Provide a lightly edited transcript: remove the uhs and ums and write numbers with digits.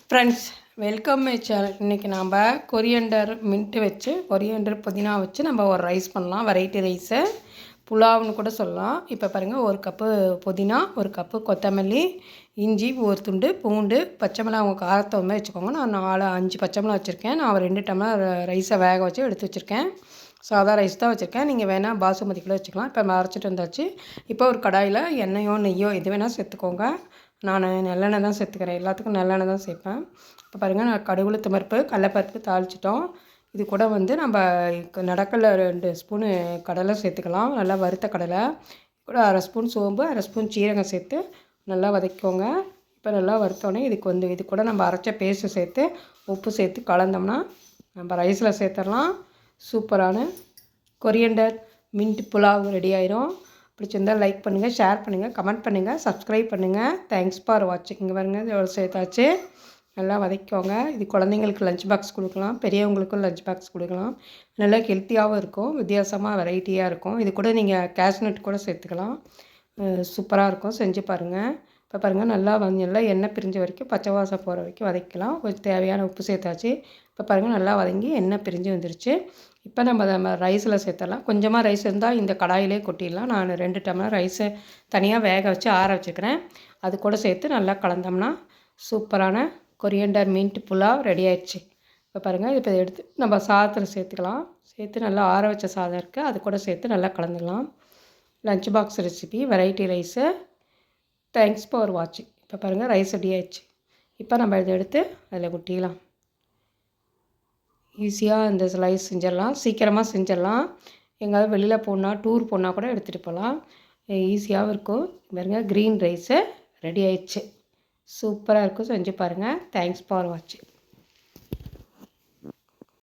Friends, welcome my channel. இன்றைக்கி நாம் coriander mint வச்சு கொரியண்டர் புதினா வச்சு நம்ம ஒரு ரைஸ் பண்ணலாம். வெரைட்டி ரைஸு, புலாவ்னு கூட சொல்லலாம். இப்போ பாருங்கள், ஒரு கப்பு புதினா, ஒரு கப்பு கொத்தமல்லி, இஞ்சி, ஒரு துண்டு பூண்டு, பச்சை மிளகா அவங்க காரத்தை வந்து வச்சுக்கோங்க. நான் 5 பச்சை மிளகா வச்சுருக்கேன். நான் 2 டம்ளர் ரைஸை வேக வச்சு எடுத்து வச்சுருக்கேன். சாதா ரைஸ் தான் வச்சுருக்கேன். நீங்கள் வேணால் பாசுமதி கூட வச்சுக்கலாம். இப்போ அரைச்சிட்டு வந்தாச்சு. இப்போ ஒரு கடாயில் எண்ணெயோ நெய்யோ எது வேணால் சேர்த்துக்கோங்க. நான் நல்லெண்ணெய் தான் சேர்த்துக்கிறேன். எல்லாத்துக்கும் நல்லெண்ணெய் தான் சேர்ப்பேன். இப்போ பாருங்கள், நான் கடுகு உளுத்தம் பருப்பு, கடலைப்பருப்பு தாளிச்சிட்டோம். இது கூட வந்து நம்ம நடக்கல 2 ஸ்பூனு கடலை சேர்த்துக்கலாம். நல்லா வறுத்த கடலை கூட 1/2 ஸ்பூன் சோம்பு, 1/2 ஸ்பூன் சீரகம் சேர்த்து நல்லா வதக்கிக்கோங்க. இப்போ நல்லா வறுத்தோடனே இது கூட நம்ம அரைச்ச பேஸ்ட்டு சேர்த்து உப்பு சேர்த்து கலந்தோம்னா நம்ம ரைஸில் சேர்த்துடலாம். சூப்பரான கொரியண்டர் மின்ட் புலாவ் ரெடி ஆயிரும். பிடிச்சிருந்தால் லைக் பண்ணுங்கள், ஷேர் பண்ணுங்கள், கமெண்ட் பண்ணுங்கள், சப்ஸ்கிரைப் பண்ணுங்கள். தேங்க்ஸ் ஃபார் வாட்சிங். இங்கே பாருங்கள், எவ்வளோ சேர்த்தாச்சு. நல்லா வதக்கிக்கோங்க. இது குழந்தைங்களுக்கு லஞ்ச் பாக்ஸ் கொடுக்கலாம், பெரியவங்களுக்கும் லஞ்ச் பாக்ஸ் கொடுக்கலாம். நல்லா ஹெல்த்தியாகவும் இருக்கும், வித்தியாசமாக வெரைட்டியாக இருக்கும். இது கூட நீங்கள் கேஷ்நட் கூட சேர்த்துக்கலாம். சூப்பராக இருக்கும், செஞ்சு பாருங்கள். இப்போ பாருங்கள், நல்லா எண்ணெய் பிரிஞ்ச வரைக்கும், பச்சை வாசம் போகிற வரைக்கும் வதக்கலாம். கொஞ்சம் தேவையான உப்பு சேர்த்தாச்சு. இப்போ பாருங்கள், நல்லா வதங்கி எண்ணெய் பிரிஞ்சு வந்துருச்சு. இப்போ நம்ம ரைஸில் சேர்த்துடலாம். கொஞ்சமாக ரைஸ் இருந்தால் இந்த கடாயிலே கொட்டிடலாம். நான் 2 டம்ளர் ரைஸை தனியாக வேக வச்சு ஆற வச்சுக்கிறேன். அது கூட சேர்த்து நல்லா கலந்தோம்னா சூப்பரான கொரியண்டர் மின்ட் புலாவ் ரெடி ஆயிடுச்சு. இப்போ பாருங்கள், இப்போ எடுத்து நம்ம சாதத்தில் சேர்த்துக்கலாம். சேர்த்து நல்லா ஆற வச்ச சாதம் இருக்குது, அது கூட சேர்த்து நல்லா கலந்துக்கலாம். Lunch box recipe, variety rice. Thanks for வாட்சிங். இப்போ பாருங்கள், ரைஸ் ரெடி ஆயிடுச்சு. இப்போ நம்ம இதை எடுத்து அதில் கொட்டிக்கலாம். ஈஸியாக இந்த ஸ்லைஸ் செஞ்சிடலாம், சீக்கிரமாக செஞ்சிடலாம். எங்கேயாவது வெளியில் போனால், டூர் போனால் கூட எடுத்துகிட்டு போகலாம். ஈஸியாகவும் இருக்கும். பாருங்கள், க்ரீன் ரைஸு ரெடி ஆயிடுச்சு. சூப்பராக இருக்கும், செஞ்சு பாருங்கள். தேங்க்ஸ் ஃபார் வாட்சிங்.